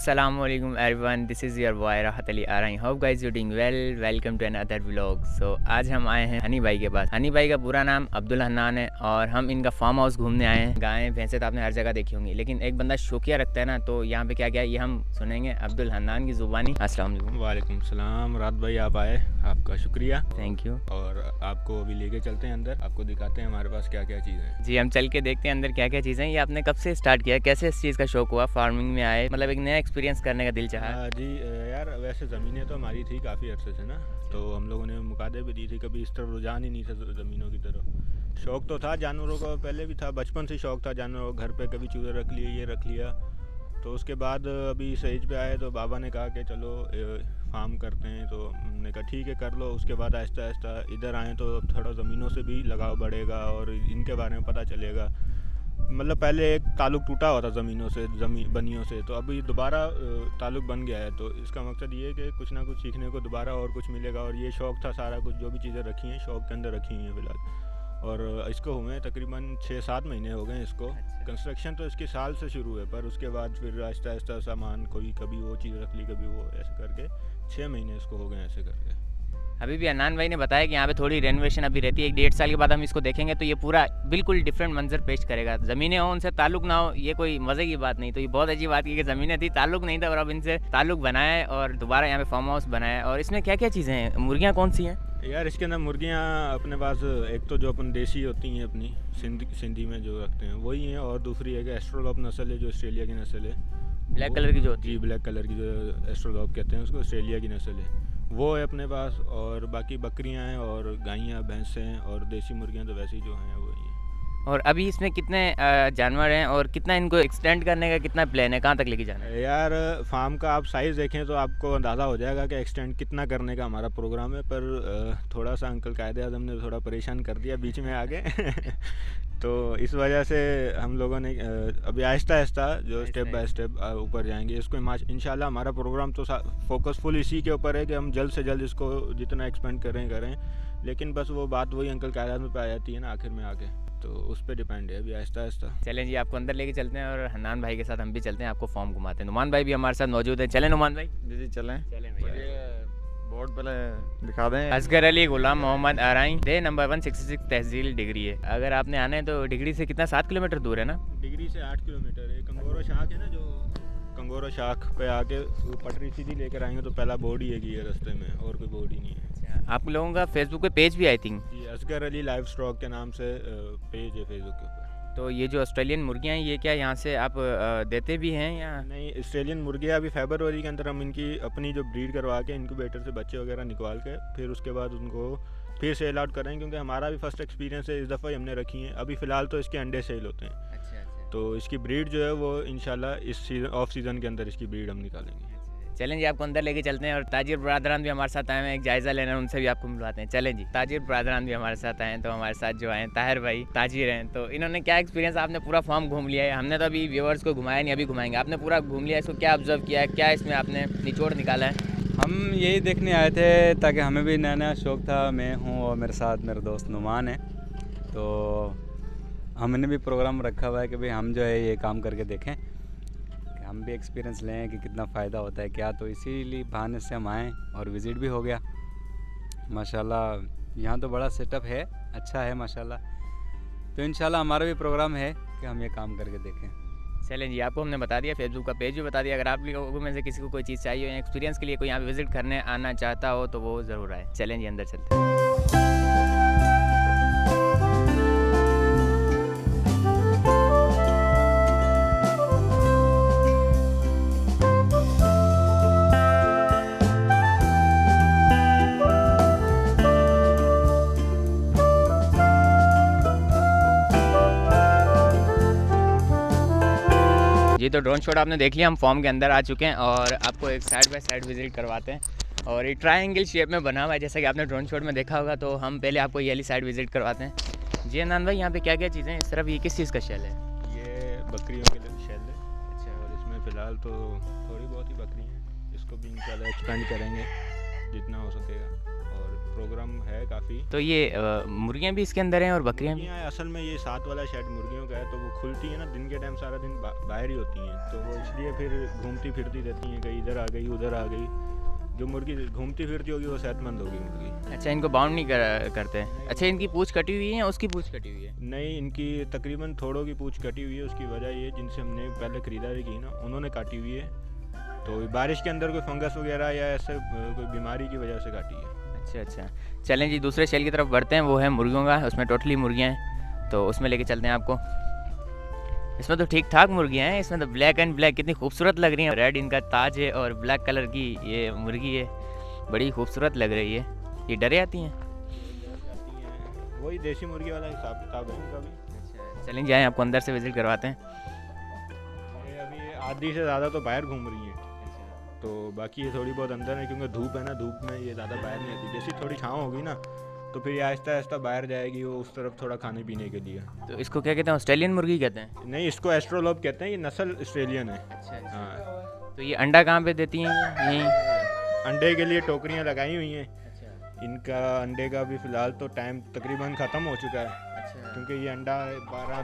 Assalamualaikum everyone, this is your boy Rahat Ali आरई। Hope guys you doing well. Welcome to another vlog. So आज हम आए हैं हनी भाई के पास। हनी भाई का पूरा नाम अब्दुल हन्नान है और हम इनका फार्म हाउस घूमने आए हैं। गायें भैंसे तो आपने हर जगह देखी होंगी, लेकिन एक बंदा शौकिया रखता है ना, तो यहाँ पे क्या क्या ये हम सुनेंगे अब्दुल हन्नान की ज़ुबानी। अस्सलाम वालेकुम। वालेकुम सलाम। रात भाई आप आए, आपका शुक्रिया। Thank you. और आपको अभी लेके चलते हैं अंदर, आपको दिखाते हैं हमारे पास क्या क्या चीज़ें हैं। जी हम चल के देखते हैं अंदर क्या क्या चीज़ें हैं। ये आपने कब से स्टार्ट किया, कैसे इस चीज़ का शौक हुआ, फार्मिंग में आए, मतलब एक नया एक्सपीरियंस करने का दिल चाहा? जी यार, वैसे ज़मीनें तो हमारी थी काफ़ी अरसे से ना, तो हम लोगों ने मुकादे भी दी थी, कभी इस तरफ रुझान ही नहीं था ज़मीनों की तरफ। शौक़ तो था जानवरों का, पहले भी था, बचपन से शौक़ था जानवरों का। घर पे कभी चूहे रख लिए, ये रख लिया। तो उसके बाद अभी सहेज पे आए तो बाबा ने कहा कि चलो फार्म करते हैं, तो हमने कहा ठीक है कर लो। उसके बाद आहिस्ता आहिस्ता इधर आए तो थोड़ा ज़मीनों से भी लगाव बढ़ेगा और इनके बारे में पता चलेगा। मतलब पहले एक ताल्लुक़ टूटा हुआ था ज़मीनों से, बनियों से, तो अभी दोबारा ताल्लुक़ बन गया है। तो इसका मकसद ये है कि कुछ ना कुछ सीखने को दोबारा और कुछ मिलेगा। और ये शौक़ था, सारा कुछ जो भी चीज़ें रखी हैं शौक़ के अंदर रखी हैं फ़िलहाल। और इसको हुए तकरीबन 6-7 महीने हो गए इसको। कंस्ट्रक्शन तो इसकी साल से शुरू है, पर उसके बाद फिर आहिस्ता आहिस्ता सामान, कोई कभी वो चीज़ रख ली, कभी वो, ऐसे करके 6 महीने इसको हो गए ऐसे करके। अभी भी हन्नान भाई ने बताया कि यहाँ पे थोड़ी रेनोवेशन अभी रहती है। 1-1.5 साल के बाद हम इसको देखेंगे तो ये पूरा बिल्कुल डिफरेंट मंजर पेश करेगा। ज़मीनें हो, उनसे ताल्लुक़ ना हो, ये कोई मज़े की बात नहीं। तो ये बहुत अच्छी बात की कि ज़मीनें थी, ताल्लुक़ नहीं था, और अब इनसे ताल्लुक़ बनाया है और दोबारा यहाँ पे फार्म हाउस बनाया है। और इसमें क्या क्या चीज़ें हैं, मुर्गियाँ कौन सी हैं? यार इसके अंदर मुर्गियाँ अपने पास एक तो जो अपन देसी होती हैं अपनी सिंधी में जो रखते हैं वही हैं, और दूसरी है कि एस्ट्रोलॉप नस्ल है जो ऑस्ट्रेलिया की नस्ल है। ब्लैक कलर की जो होती है? जी, ब्लैक कलर की जो एस्ट्रोलॉप कहते हैं उसको, ऑस्ट्रेलिया की नस्ल है, वो है अपने पास। और बाकी बकरियां हैं और गायें भैंसें हैं, और देसी मुर्गियां तो वैसे ही जो हैं वही हैं। और अभी इसमें कितने जानवर हैं और कितना इनको एक्सटेंड करने का कितना प्लान है, कहाँ तक लेके जाना है? यार फार्म का आप साइज़ देखें तो आपको अंदाज़ा हो जाएगा कि एक्सटेंड कितना करने का हमारा प्रोग्राम है। पर थोड़ा सा अंकल कायदे आज़म ने थोड़ा परेशान कर दिया बीच में आगे तो इस वजह से हम लोगों ने अभी आहिस्ता आहिस्ता जो स्टेप बाय स्टेप ऊपर जाएंगे। इसको इंशाल्लाह हमारा प्रोग्राम तो फोकस फुल इसी के ऊपर है कि हम जल्द से जल्द इसको जितना एक्सपेंड करें। लेकिन बस वो बात वही अंकल कायदे आज़म पे आ जाती है ना आखिर में आके, तो उस पर डिपेंड है अभी आहिस्ता आहिस्ता। चलें जी, आपको अंदर लेके चलते हैं और हन्नान भाई के साथ हम भी चलते हैं, आपको फॉर्म घुमाते हैं। नुमान भाई भी हमारे साथ मौजूद है। चलें नुमान भाई? जी चलें। भैया। बोर्ड पहले दिखा दें। असगर अली गुलाम मोहम्मद आरई, डे नंबर 166, तहसील डिग्री है। अगर आपने आना है तो डिग्री से कितना 7 किलोमीटर दूर है ना? डिग्री से 8 किलोमीटर है। कंगोरो शाख है ना, जो कंगोरो शाख पे आके वो पटरी सीधी लेकर आएंगे तो पहला बोर्ड ही है कि ये रास्ते में, और कोई बोर्ड ही नहीं है। आप लोगों का फेसबुक पे पेज भी आई थिंक? जी, असगर अली लाइव स्टॉक के नाम से पेज है फेसबुक के ऊपर। तो ये जो ऑस्ट्रेलियन मुर्गियाँ हैं ये क्या यहाँ से आप देते भी हैं या नहीं? ऑस्ट्रेलियन मुर्गियाँ अभी फरवरी के अंदर हम इनकी अपनी जो ब्रीड करवा के इनक्यूबेटर से बच्चे वगैरह निकाल के फिर उसके बाद उनको फिर सेल आउट करेंगे, क्योंकि हमारा भी फर्स्ट एक्सपीरियंस है। इस दफ़ा ही हमने रखी हैं। अभी फ़िलहाल तो इसके अंडे सेल होते हैं। अच्छा। तो इसकी ब्रीड जो है वो इंशाल्लाह इस सीज़न, ऑफ सीज़न के अंदर इसकी ब्रीड हम निकालेंगे। चलें जी, आपको अंदर लेके चलते हैं। और ताजिर बरादरान भी हमारे साथ आए हैं, एक जायज़ा लेना, उनसे भी आपको मिलवाते हैं। चलें जी, ताजिर बरादरान भी हमारे साथ आए हैं। तो हमारे साथ जो आए ताहिर भाई ताजिर हैं, तो इन्होंने क्या एक्सपीरियंस, आपने पूरा फार्म घूम लिया है, हमने तो अभी व्यूअर्स को घुमाया नहीं, अभी घुमाएंगे। आपने पूरा घूम लिया, इसको क्या ऑब्जर्व किया है, क्या इसमें आपने निचोड़ निकाला है? हम यही देखने आए थे ताकि हमें भी नया नया शौक़ था। मैं हूँ और मेरे साथ मेरा दोस्त नुमान है, तो हमने भी प्रोग्राम रखा हुआ है कि भाई हम जो है ये काम करके देखें, कि हम भी एक्सपीरियंस लें कि कितना फ़ायदा होता है क्या। तो इसीलिए बहाने से हम आए और विज़िट भी हो गया। माशाल्लाह यहाँ तो बड़ा सेटअप है, अच्छा है माशाल्लाह। तो इंशाल्लाह हमारा भी प्रोग्राम है कि हम ये काम करके देखें। चलें जी, आपको हमने बता दिया, फेसबुक का पेज भी बता दिया। अगर आप लोगों में से किसी को कोई चीज़ चाहिए या एक्सपीरियंस के लिए कोई यहाँ पे विजिट करने आना चाहता हो तो वो ज़रूर आए। चलें जी, अंदर चलते हैं। ये तो ड्रोन शॉट आपने देख लिया। हम फॉर्म के अंदर आ चुके हैं और आपको एक साइड बाय साइड विजिट करवाते हैं। और ये ट्रायंगल शेप में बना हुआ है, जैसा कि आपने ड्रोन शॉट में देखा होगा। तो हम पहले आपको ये वाली साइड विजिट करवाते हैं। जी हन्नान भाई, यहाँ पे क्या क्या चीज़ें हैं? इस तरफ ये किस चीज़ का शेल है? ये बकरियों के लिए शेल है। अच्छा। और इसमें फ़िलहाल तो थोड़ी बहुत ही बकरी हैं, इसको भी इंशाल्लाह एक्सपेंड करेंगे जितना हो सकेगा। और प्रोग्राम है काफ़ी। तो ये मुर्गियाँ भी इसके अंदर हैं और बकरियाँ भी? मुर्गियाँ असल में ये 7 वाला शेड मुर्गियों का है, तो वो खुलती है ना दिन के टाइम, सारा दिन बाहर ही होती हैं, तो वो इसलिए फिर घूमती फिरती रहती हैं, कहीं इधर आ गई उधर आ गई। जो मुर्गी घूमती फिरती होगी वो सेहतमंद होगी मुर्गी। अच्छा, इनको बाउंड नहीं करते? अच्छा, इनकी पूँछ कटी हुई है या उसकी पूँछ कटी हुई है? नहीं, इनकी तकरीबन थोड़ों की पूँछ कटी हुई है। उसकी वजह ये जिनसे हमने पहले ख़रीदारी की ना, उन्होंने काटी हुई है, तो बारिश के अंदर कोई फंगस वगैरह या ऐसे कोई बीमारी की वजह से काटी है। अच्छा अच्छा, चलें जी दूसरे शेल की तरफ बढ़ते हैं। वो है मुर्गियों का, उसमें टोटली मुर्गियाँ हैं, तो उसमें लेके चलते हैं आपको। इसमें तो ठीक ठाक मुर्गियाँ हैं, इसमें तो ब्लैक एंड ब्लैक कितनी खूबसूरत लग रही हैं। रेड इनका ताज है और ब्लैक कलर की ये मुर्गी है, बड़ी खूबसूरत लग रही है। ये डरे आती हैं? वही देसी मुर्गी वाला हिसाब किताब है इनका भी। अच्छा, चलें जाएँ आपको अंदर से विजिट करवाते हैं। ये अभी आधी से ज़्यादा तो बाहर घूम रही हैं, तो बाकी ये थोड़ी बहुत अंदर है, क्योंकि धूप है ना, धूप में ये ज़्यादा बाहर नहीं आती। जैसे थोड़ी छाँव होगी ना, तो फिर ये आहिस्ता आहिस्ता बाहर जाएगी वो उस तरफ थोड़ा खाने पीने के लिए। तो इसको क्या कहते हैं, ऑस्ट्रेलियन मुर्गी कहते हैं? नहीं, इसको एस्ट्रोलोब कहते हैं, ये नस्ल ऑस्ट्रेलियन है। अच्छा अच्छा। हाँ, तो ये अंडा कहाँ पे देती हैं ये? यहीं? अंडे के लिए टोकरियाँ लगाई हुई हैं। अच्छा इनका अंडे का भी फ़िलहाल तो टाइम तकरीबन ख़त्म हो चुका है, अच्छा। क्योंकि ये अंडा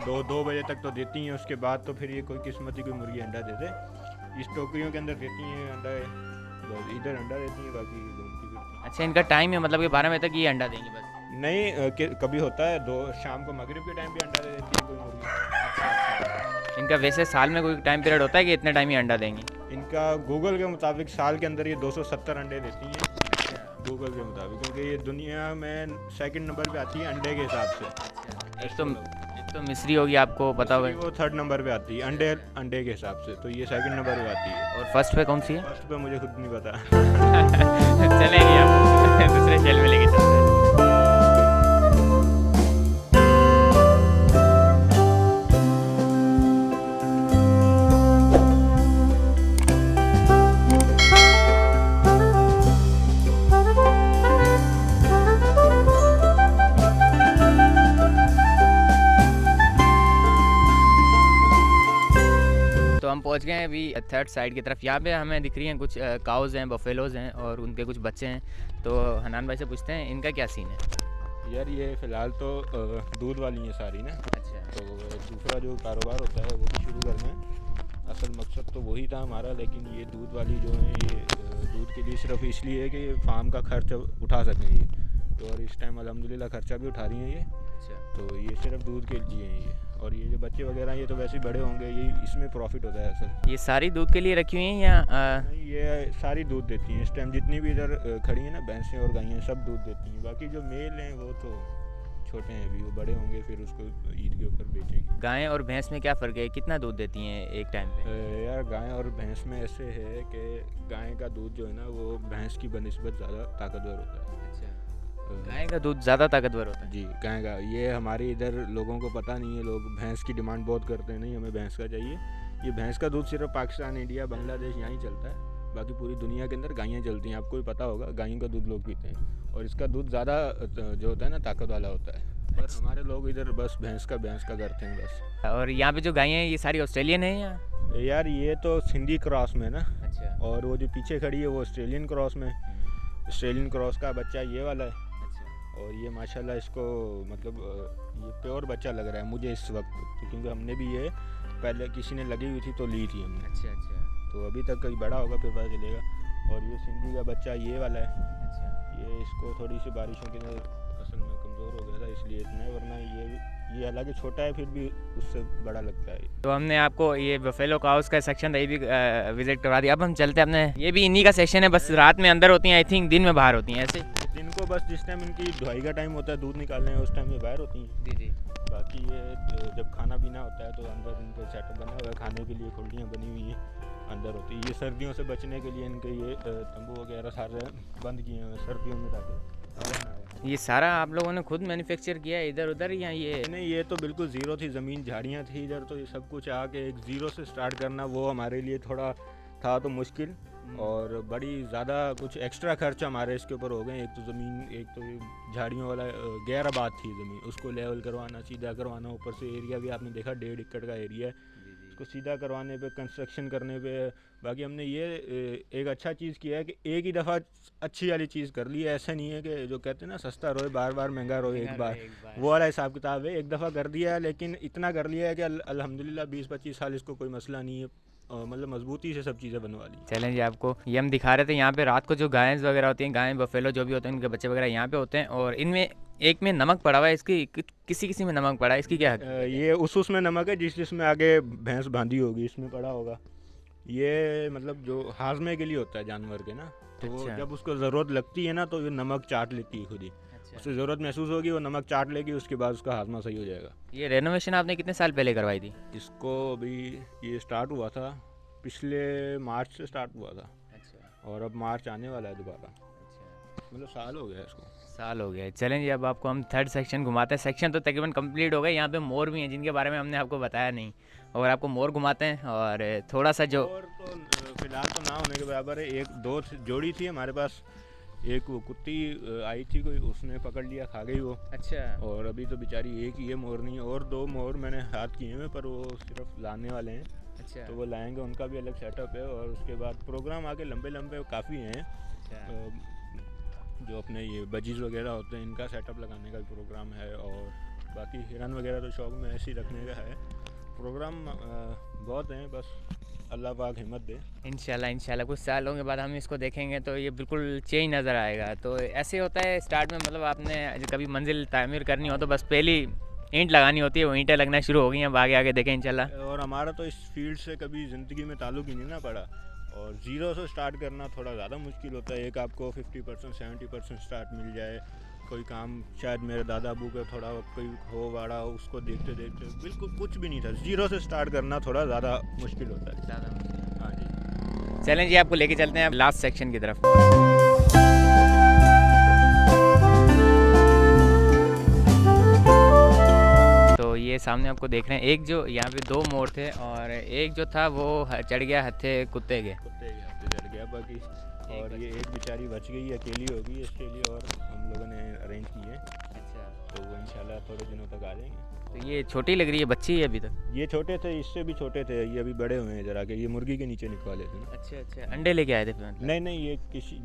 2 बजे तक तो देती हैं, उसके बाद तो फिर ये कोई किस्मती कोई मुर्गी अंडा दे दे। इस टोकरियों के अंदर देती हैं अंडा, बस इधर अंडा देती हैं, बाकी घूमती फिरती। अच्छा, इनका टाइम है मतलब कि 12 बजे तक ये अंडा देंगी बस? नहीं, कभी होता है शाम को मगरिब के टाइम भी अंडा दे देती है कोई मुर्गी। इनका वैसे साल में कोई टाइम पीरियड होता है कि इतने टाइम ही अंडा देंगी? इनका गूगल के मुताबिक साल के अंदर ये 270 अंडे देती हैं, गूगल के मुताबिक, क्योंकि ये दुनिया में सेकंड नंबर पे आती है अंडे के हिसाब से। एक तो मिस्री होगी, आपको पता होगा। वो 3rd नंबर पे आती है अंडे के हिसाब से, तो ये 2nd नंबर पे आती है। और फर्स्ट पे कौन सी है? फर्स्ट पे मुझे खुद नहीं पता। चलेंगे आप दूसरे शेल में लेके चलते हैं। हम पहुंच गए हैं अभी 3rd साइड की तरफ। यहाँ पे हमें दिख रही हैं कुछ काउज हैं, बफेलोज हैं और उनके कुछ बच्चे हैं। तो हनान भाई से पूछते हैं इनका क्या सीन है। यार ये फ़िलहाल तो दूध वाली हैं सारी ना, अच्छा। तो दूसरा जो कारोबार होता है वो भी शुरू करना है। असल मकसद तो वही था हमारा, लेकिन ये दूध वाली जो है ये दूध के लिए सिर्फ इसलिए है कि ये फार्म का खर्च उठा सकें ये, तो और इस टाइम अल्हम्दुलिल्लाह खर्चा भी उठा रही हैं ये। अच्छा, तो ये सिर्फ दूध के लिए हैं ये, और ये जो बच्चे वगैरह ये तो वैसे ही बड़े होंगे, ये इसमें प्रॉफिट होता है असल। ये सारी दूध के लिए रखी हुई हैं या नहीं, ये सारी दूध देती हैं इस टाइम, जितनी भी इधर खड़ी हैं ना भैंसें और गायें सब दूध देती हैं। बाकी जो मेल हैं वो तो छोटे हैं अभी, वो बड़े होंगे फिर उसको ईद के ऊपर बेचेंगे। गायें और भैंस में क्या फ़र्क है, कितना दूध देती हैं एक टाइम पे? यार गाय और भैंस में ऐसे है कि गाय का दूध जो है ना वो भैंस की बनिस्बत ज़्यादा ताकतवर होता है। अच्छा, गाय का दूध ज़्यादा ताकतवर होता है? जी, गाय का। ये हमारे इधर लोगों को पता नहीं है, लोग भैंस की डिमांड बहुत करते हैं, नहीं हमें भैंस का चाहिए। ये भैंस का दूध सिर्फ पाकिस्तान, इंडिया, बांग्लादेश यहाँ ही चलता है, बाकी पूरी दुनिया के अंदर गायें चलती हैं। आपको भी पता होगा, गायों का दूध लोग पीते हैं, और इसका दूध ज़्यादा जो होता है ना ताकत वाला होता है। पर हमारे लोग इधर बस भैंस का करते हैं बस। और यहाँ पे जो गायें हैं ये सारी ऑस्ट्रेलियन हैं या? यार ये तो सिंधी क्रॉस में ना, अच्छा। और वो जो पीछे खड़ी है वो ऑस्ट्रेलियन क्रॉस में। ऑस्ट्रेलियन क्रॉस का बच्चा ये वाला है, और ये माशाल्लाह इसको मतलब ये प्योर बच्चा लग रहा है मुझे इस वक्त, तो क्योंकि हमने भी ये पहले किसी ने लगी हुई थी तो ली थी हमने। अच्छा अच्छा। तो अभी तक कहीं बड़ा होगा फिर पता चलेगा। और ये सिंधी का बच्चा ये वाला है। अच्छा, ये इसको थोड़ी सी बारिशों के अंदर असल में कमज़ोर हो गया था इसलिए इतना है, वरना ये हालांकि छोटा है फिर भी उससे बड़ा लगता है। तो हमने आपको ये बफेलो काउस का सेक्शन था ये भी विजिट करवा दिया। अब हम चलते हैं अपने, ये भी इन्हीं का सेक्शन है, बस रात में अंदर होती हैं, आई थिंक दिन में बाहर होती हैं ऐसे। दिन को बस जिस टाइम इनकी धुआई का टाइम होता है, दूध निकालने उस टाइम ये बाहर होती हैं। जी जी। बाकी ये जब खाना पीना होता है तो अंदर इनका सेटअप बना हुआ है, खाने के लिए खुलियाँ बनी हुई हैं अंदर होती है। ये सर्दियों से बचने के लिए इनके ये तंबू वगैरह सारे बंद किए हुए हैं सर्दियों में, ताकि ये सारा आप लोगों ने खुद मैन्युफैक्चर किया है इधर उधर या ये? नहीं, ये तो बिल्कुल ज़ीरो थी ज़मीन, झाड़ियाँ थी इधर, तो ये सब कुछ आके एक ज़ीरो से स्टार्ट करना वो हमारे लिए थोड़ा था तो मुश्किल, और बड़ी ज़्यादा कुछ एक्स्ट्रा खर्च हमारे इसके ऊपर हो गए। एक तो ज़मीन, एक तो ये झाड़ियों वाला गैराबाद थी ज़मीन, उसको लेवल करवाना, सीधा करवाना, ऊपर से एरिया भी आपने देखा 1.5 एकड़ का एरिया है, इसको सीधा करवाने पे, कंस्ट्रक्शन करने पे। बाकी हमने ये एक अच्छा चीज़ किया है कि एक ही दफ़ा अच्छी वाली चीज़ कर ली है। ऐसा नहीं है कि जो कहते हैं ना सस्ता रोए बार बार, महंगा रोए एक बार, वो वाला हिसाब किताब है। एक दफ़ा कर दिया है, लेकिन इतना कर लिया है कि अल्हम्दुलिल्लाह 20-25 साल इसको कोई मसला नहीं है, मतलब मजबूती से सब चीज़ें बनवा ली। चलें जी, आपको ये हम दिखा रहे थे यहाँ पे रात को जो गायें वगैरह होती हैं, गायें बफेलो जो भी होते हैं, उनके बच्चे वगैरह यहाँ पे होते हैं। और इनमें एक में नमक पड़ा हुआ है, इसकी किसी किसी में नमक पड़ा है, इसकी क्या हकीकत है? ये उस में नमक है जिसमें आगे भैंस बांधी होगी, इसमें पड़ा होगा। ये मतलब जो हाजमे के लिए होता है जानवर के ना, तो वो अच्छा। जब उसको ज़रूरत लगती है ना तो ये नमक चाट लेती है खुद ही। उसे ज़रूरत महसूस होगी, वो नमक चाट लेगी, उसके बाद उसका हाजमा सही हो जाएगा। ये रेनोवेशन आपने कितने साल पहले करवाई थी? इसको अभी ये स्टार्ट हुआ था पिछले मार्च से स्टार्ट हुआ था, अच्छा और अब मार्च आने वाला है दोबारा, अच्छा, मतलब साल हो गया इसको। साल हो गया है। चलें जी, अब आपको हम थर्ड सेक्शन घुमाते हैं। सेक्शन तो तकरीबन कंप्लीट हो गए। यहाँ पे मोर भी हैं जिनके बारे में हमने आपको बताया नहीं, और आपको मोर घुमाते हैं। और थोड़ा सा जो और तो फिलहाल तो ना होने के बराबर है। एक दो जोड़ी थी हमारे पास, एक वो कुत्ती आई थी कोई, उसने पकड़ लिया, खा गई वो। अच्छा और अभी तो बेचारी एक ही है मोरनी, और 2 मोर मैंने हाथ किए हैं, पर वो सिर्फ लाने वाले हैं, अच्छा तो वो लाएंगे, उनका भी अलग सेटअप है। और उसके बाद प्रोग्राम आगे लंबे लंबे काफ़ी हैं। जो अपने ये बजीज़ वगैरह होते हैं, इनका सेटअप लगाने का भी प्रोग्राम है। और बाकी हिरन वगैरह तो शौक में ऐसे ही रखने का है। प्रोग्राम बहुत हैं, बस अल्लाह पाक हिम्मत दे। इंशाल्लाह कुछ सालों के बाद हम इसको देखेंगे तो ये बिल्कुल चेंज नज़र आएगा। तो ऐसे होता है स्टार्ट में, मतलब आपने कभी मंजिल तामीर करनी हो तो बस पहली ईंट लगानी होती है, वो ईंटें लगना शुरू हो गई हैं। आगे आगे देखें इंशाल्लाह। और हमारा तो इस फील्ड से कभी ज़िंदगी में ताल्लुक़ ही नहीं ना पड़ा, और ज़ीरो से स्टार्ट करना थोड़ा ज़्यादा मुश्किल होता है। एक आपको 50% 70% स्टार्ट मिल जाए, कोई काम शायद मेरे दादा अबू का थोड़ा कोई हो वाड़ा, उसको देखते देखते बिल्कुल कुछ भी नहीं था। ज़ीरो से स्टार्ट करना थोड़ा ज़्यादा मुश्किल होता है। ज़्यादा मुश्किल। हाँ जी, चलें जी, आपको लेके चलते हैं लास्ट सेक्शन की तरफ। तो ये सामने आपको देख रहे हैं, एक जो यहाँ पे 2 मोर थे, और एक जो था वो चढ़ गया हत्थे कुत्ते के। कुत्ते के हाथ से चढ़ गया बाकी। और ये एक बेचारी बच गई, अकेली होगी इसके लिए, और हम लोगों ने अरेंज की है, अच्छा, तो वो इंशाल्लाह थोड़े दिनों तक आ जाएंगे। तो ये छोटी लग रही है, बच्ची है अभी तक? ये छोटे थे, इससे भी छोटे थे, ये अभी बड़े हुए हैं जरा के। ये मुर्गी के नीचे निकाले थे ना। अच्छा अच्छा, अंडे लेके आए थे फिर मतलब? नहीं नहीं, ये किसी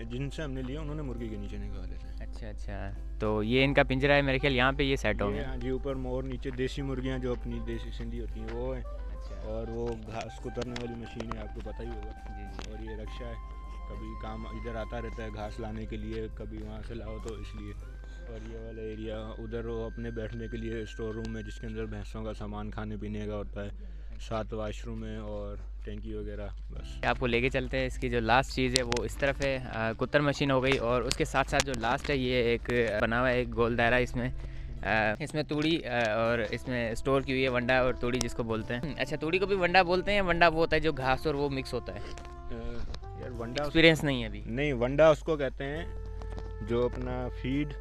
जिनसे हमने लिया उन्होंने मुर्गी के नीचे निकाले थे। अच्छा अच्छा, तो ये इनका पिंजरा है मेरे ख्याल यहाँ पे, ये सेट हो ये गया। हाँ जी, ऊपर मोर, नीचे देसी मुर्गियाँ जो अपनी देसी सिंधी होती हैं वो हैं, अच्छा और वो घास कुतरने वाली मशीन है, आपको पता ही होगा। जी जी। और ये रक्षा है, कभी काम इधर आता रहता है घास लाने के लिए, कभी वहाँ से लाओ तो इसलिए। और ये वाला एरिया उधर वो अपने बैठने के लिए स्टोर रूम है, जिसके अंदर भैंसों का सामान खाने पीने का होता है, 7 वाशरूम है और टैंकी वगैरह। बस आपको लेके चलते हैं। इसकी जो लास्ट चीज़ है वो इस तरफ है, कुत्तर मशीन हो गई, और उसके साथ साथ जो लास्ट है ये एक बना हुआ है एक गोल दायरा, इसमें तूड़ी और इसमें स्टोर की हुई है वंडा और तूड़ी जिसको बोलते हैं। अच्छा, तूड़ी को भी वंडा बोलते हैं? वंडा वो होता है जो घास और वो मिक्स होता है। यार वंडा एक्सपीरियंस नहीं है अभी। नहीं, वंडा उसको कहते हैं जो अपना फीड,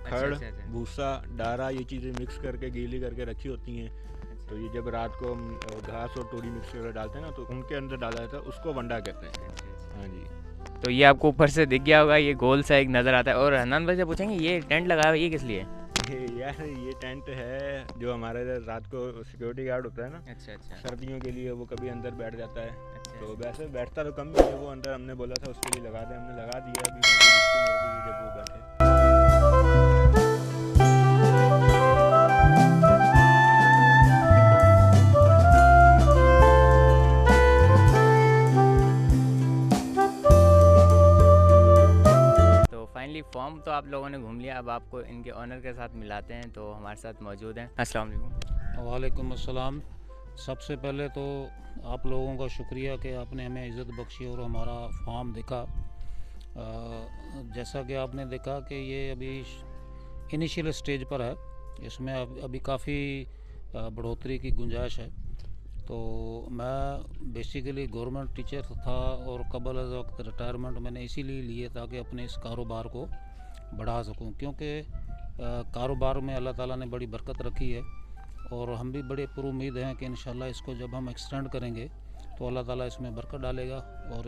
खड़, अच्छा, अच्छा। भूसा, डारा, ये चीज़ें मिक्स करके गीली करके रखी होती हैं। तो ये जब रात को हम घास और तूड़ी मिक्स करके डालते हैं ना, तो उनके अंदर डाला जाता है, उसको वंडा कहते हैं। हाँ जी। तो ये आपको ऊपर से दिख गया होगा, ये गोल सा एक नज़र आता है। और हन्नान भाई से पूछेंगे ये टेंट लगा हुआ है, ये किस लिए? यार ये टेंट है जो हमारे इधर रात को सिक्योरिटी गार्ड होता है ना, अच्छा अच्छा सर्दियों के लिए, वो कभी अंदर बैठ जाता है। अच्छा। तो वैसे बैठता तो कम ही है वो अंदर, हमने बोला था उसके लिए लगा दे, हमने लगा दिया। अभी जिसकी मर्जी है जब वो बैठे। फाइनली फॉर्म तो आप लोगों ने घूम लिया, अब आपको इनके ऑनर के साथ मिलाते हैं। तो हमारे साथ मौजूद हैं। अस्सलाम वालेकुम। वालेकुम अस्सलाम। सबसे पहले तो आप लोगों का शुक्रिया कि आपने हमें इज़्ज़त बख्शी और हमारा फार्म देखा। जैसा कि आपने देखा कि ये अभी इनिशियल स्टेज पर है, इसमें अभी काफ़ी बढ़ोतरी की गुंजाइश है। तो मैं बेसिकली गवर्नमेंट टीचर था और कबल अज़ वक्त रिटायरमेंट मैंने इसीलिए लिए ताकि अपने इस कारोबार को बढ़ा सकूं, क्योंकि कारोबार में अल्लाह ताला ने बड़ी बरकत रखी है और हम भी बड़े पुरुमीद हैं कि इंशाल्लाह इसको जब हम एक्सटेंड करेंगे तो अल्लाह ताला इसमें बरकत डालेगा। और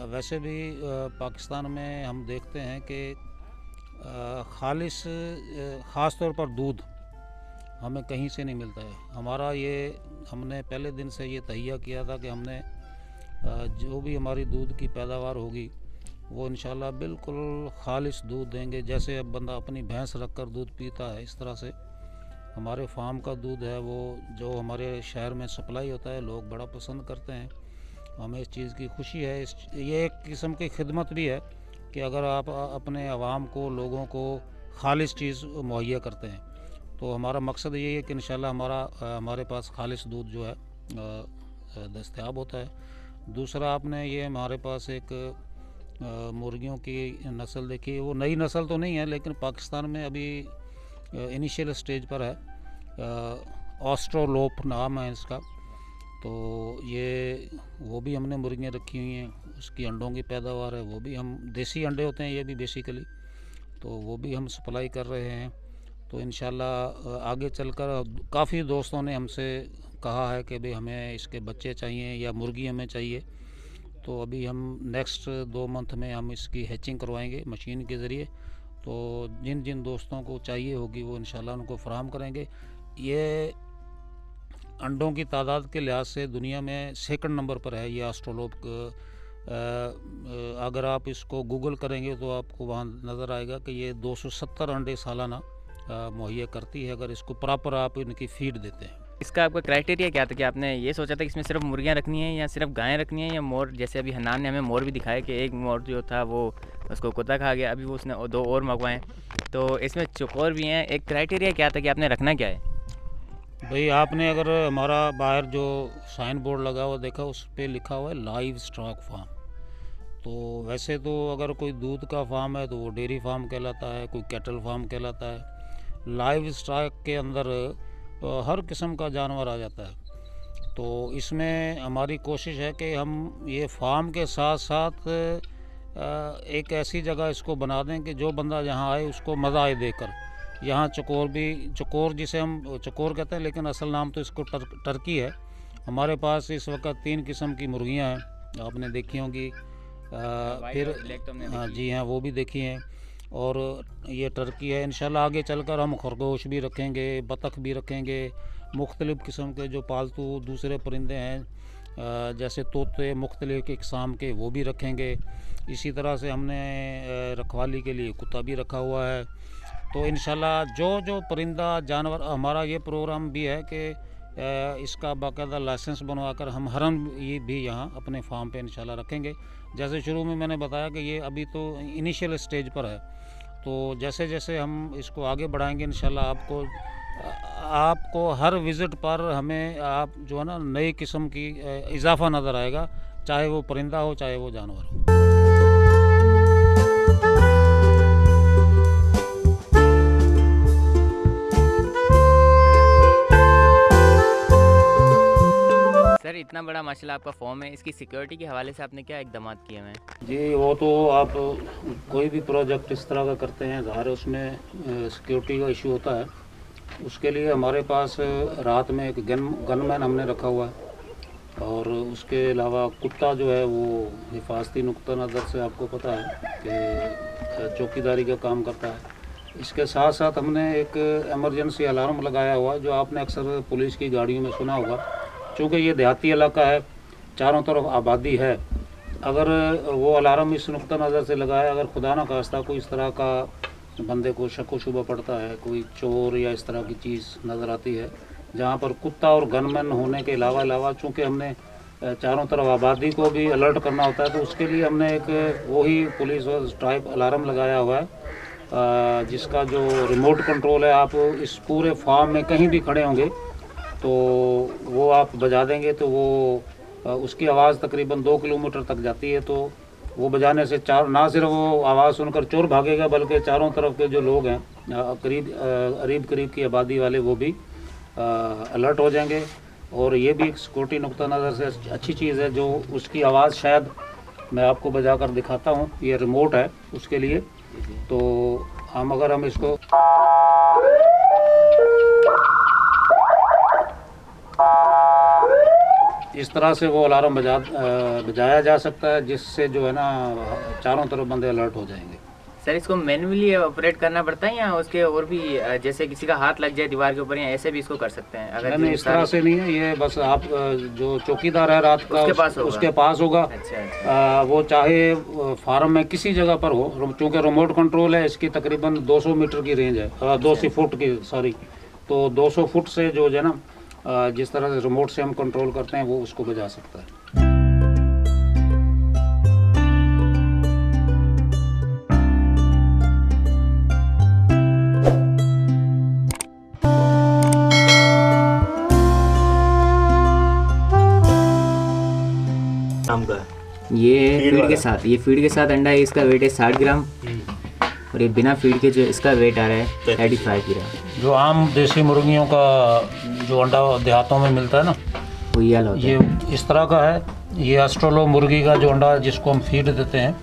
वैसे भी पाकिस्तान में हम देखते हैं कि ख़ास तौर पर दूध हमें कहीं से नहीं मिलता है। हमारा ये हमने पहले दिन से ये तहिया किया था कि हमने जो भी हमारी दूध की पैदावार होगी वो इंशाल्लाह बिल्कुल खालिश दूध देंगे। जैसे अब बंदा अपनी भैंस रख कर दूध पीता है, इस तरह से हमारे फार्म का दूध है वो जो हमारे शहर में सप्लाई होता है, लोग बड़ा पसंद करते हैं। हमें इस चीज़ की खुशी है। ये एक किस्म की खिदमत भी है कि अगर आप अपने आवाम को, लोगों को खालिश चीज़ मुहैया करते हैं, तो हमारा मकसद यही है कि इंशाल्लाह हमारे पास खालिश दूध जो है दस्तयाब होता है। दूसरा, आपने ये हमारे पास एक मुर्गियों की नस्ल देखी है। वो नई नस्ल तो नहीं है, लेकिन पाकिस्तान में अभी इनिशियल स्टेज पर है। ऑस्ट्रोलोप नाम है इसका। तो ये वो भी हमने मुर्गियाँ रखी हुई हैं, उसकी अंडों की पैदावार है। वो भी हम देसी अंडे होते हैं ये भी बेसिकली, तो वो भी हम सप्लाई कर रहे हैं। तो इंशाल्लाह आगे चलकर काफ़ी दोस्तों ने हमसे कहा है कि भाई हमें इसके बच्चे चाहिए या मुर्गी हमें चाहिए। तो अभी हम नेक्स्ट 2 मंथ में हम इसकी हैचिंग करवाएंगे मशीन के ज़रिए। तो जिन जिन दोस्तों को चाहिए होगी वो इंशाल्लाह उनको फराहम करेंगे। ये अंडों की तादाद के लिहाज से दुनिया में 2nd नंबर पर है ये ऑस्ट्रोलोप। अगर आप इसको गूगल करेंगे तो आपको वहाँ नज़र आएगा कि ये 270 अंडे सालाना मुहैया करती है, अगर इसको प्रॉपर आप इनकी फीड देते हैं। इसका आपका क्राइटेरिया क्या था कि आपने ये सोचा था कि इसमें सिर्फ मुर्गियाँ रखनी है या सिर्फ गायें रखनी है या मोर? जैसे अभी हन्नान ने हमें मोर भी दिखाया कि एक मोर जो था वो उसको कुत्ता खा गया, अभी वो उसने 2 और मंगवाएँ। तो इसमें चौकोर भी हैं। एक क्राइटेरिया क्या था कि आपने रखना क्या है? भाई आपने अगर हमारा बाहर जो साइन बोर्ड लगा हुआ देखा, उस पर लिखा हुआ है लाइव स्टॉक फार्म। तो वैसे तो अगर कोई दूध का फार्म है तो वो डेयरी फार्म कहलाता है, कोई कैटल फार्म कहलाता है। लाइव स्टॉक के अंदर हर किस्म का जानवर आ जाता है। तो इसमें हमारी कोशिश है कि हम ये फार्म के साथ साथ एक ऐसी जगह इसको बना दें कि जो बंदा यहाँ आए उसको मज़ा आए देखकर। यहाँ चकोर जिसे हम चकोर कहते हैं, लेकिन असल नाम तो इसको टर्की है। हमारे पास इस वक्त 3 किस्म की मुर्गियाँ हैं, आपने देखी होंगी। फिर हाँ जी हाँ, वो भी देखी हैं। और ये टर्की है। इंशाल्लाह आगे चलकर हम खरगोश भी रखेंगे, बतख भी रखेंगे, मुख्तलिफ़ किस्म के जो पालतू दूसरे परिंदे हैं जैसे तोते मुख्तलिफ़ किस्म के, वो भी रखेंगे। इसी तरह से हमने रखवाली के लिए कुत्ता भी रखा हुआ है। तो इंशाल्लाह जो परिंदा जानवर, हमारा ये प्रोग्राम भी है कि इसका बाकायदा लाइसेंस बनवाकर हम हरम ये भी यहाँ अपने फार्म पे इंशाल्लाह रखेंगे। जैसे शुरू में मैंने बताया कि ये अभी तो इनिशियल स्टेज पर है, तो जैसे जैसे हम इसको आगे बढ़ाएंगे इंशाल्लाह आपको हर विज़िट पर हमें आप जो है ना नई किस्म की इजाफा नज़र आएगा, चाहे वो परिंदा हो चाहे वो जानवर हो। सर इतना बड़ा माशाल्लाह आपका फॉर्म है, इसकी सिक्योरिटी के हवाले से आपने क्या इकदाम किए हैं? जी वो तो आप कोई भी प्रोजेक्ट इस तरह का करते हैं, ज़ाहिर है उसमें सिक्योरिटी का इशू होता है। उसके लिए हमारे पास रात में एक गनमैन हमने रखा हुआ है, और उसके अलावा कुत्ता जो है वो हिफाजती नुक्ता नज़र से आपको पता है कि चौकीदारी का काम करता है। इसके साथ साथ हमने एक एमरजेंसी अलार्म लगाया हुआ है, जो आपने अक्सर पुलिस की गाड़ियों में सुना होगा। चूँकि ये देहाती इलाका है, चारों तरफ आबादी है, अगर वो अलार्म इस नुक्ता नज़र से लगाया, अगर खुदा न खास्ता कोई इस तरह का बंदे को शक व शुबा पड़ता है, कोई चोर या इस तरह की चीज़ नज़र आती है जहाँ पर कुत्ता और गनमैन होने के अलावा चूँकि हमने चारों तरफ आबादी को भी अलर्ट करना होता है, तो उसके लिए हमने एक वही पुलिस और टाइप अलार्म लगाया हुआ है, जिसका जो रिमोट कंट्रोल है, आप इस पूरे फार्म में कहीं भी खड़े होंगे तो वो आप बजा देंगे तो वो उसकी आवाज़ तकरीबन 2 किलोमीटर तक जाती है। तो वो बजाने से ना सिर्फ वो आवाज़ सुनकर चोर भागेगा, बल्कि चारों तरफ के जो लोग हैं करीब की आबादी वाले, वो भी अलर्ट हो जाएंगे। और ये भी एक सिक्योरिटी नुक्ता नज़र से अच्छी चीज़ है। जो उसकी आवाज़ शायद मैं आपको बजा कर दिखाता हूँ, ये रिमोट है उसके लिए। तो अगर हम इसको इस तरह से वो अलार्म बजाया जा सकता है, जिससे जो है ना चारों तरफ बंदे अलर्ट हो जाएंगे। सर इसको मैन्युअली ऑपरेट करना पड़ता है या उसके और भी जैसे किसी का हाथ लग जाए दीवार के ऊपर या ऐसे भी इसको कर सकते हैं? अगर नहीं, इस तरह से नहीं है, ये बस आप जो चौकीदार है रात का उसके पास होगा। अच्छा। वो चाहे फार्म में किसी जगह पर हो, चूँकि रिमोट कंट्रोल है, इसकी तकरीबन 200 मीटर की रेंज है, 200 फुट की, सॉरी, तो 200 फुट से जो है ना जिस तरह से रिमोट से हम कंट्रोल करते हैं वो उसको बजा सकता है। नाम का ये फीड के साथ अंडा है, इसका वेट है 60 ग्राम और ये बिना फीड के जो इसका वेट आ रहा है 35 ग्राम। जो आम देसी मुर्गियों का जो अंडा देहातों में मिलता है ना, वो ये वाला होता है। ये इस तरह का है। ये ऑस्ट्रेलो मुर्गी का जो अंडा जिसको हम फीड देते हैं,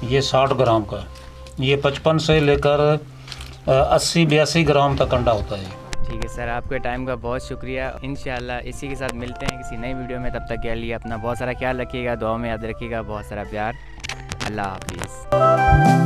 ये 60 ग्राम का है। ये 55 से लेकर 80-82 ग्राम तक अंडा होता है। ठीक है सर, आपके टाइम का बहुत शुक्रिया। इंशाल्लाह इसी के साथ मिलते हैं किसी नई वीडियो में। तब तक के लिए अपना बहुत सारा ख्याल रखिएगा, दुआ में याद रखिएगा, बहुत सारा प्यार। अल्लाह हाफिज़।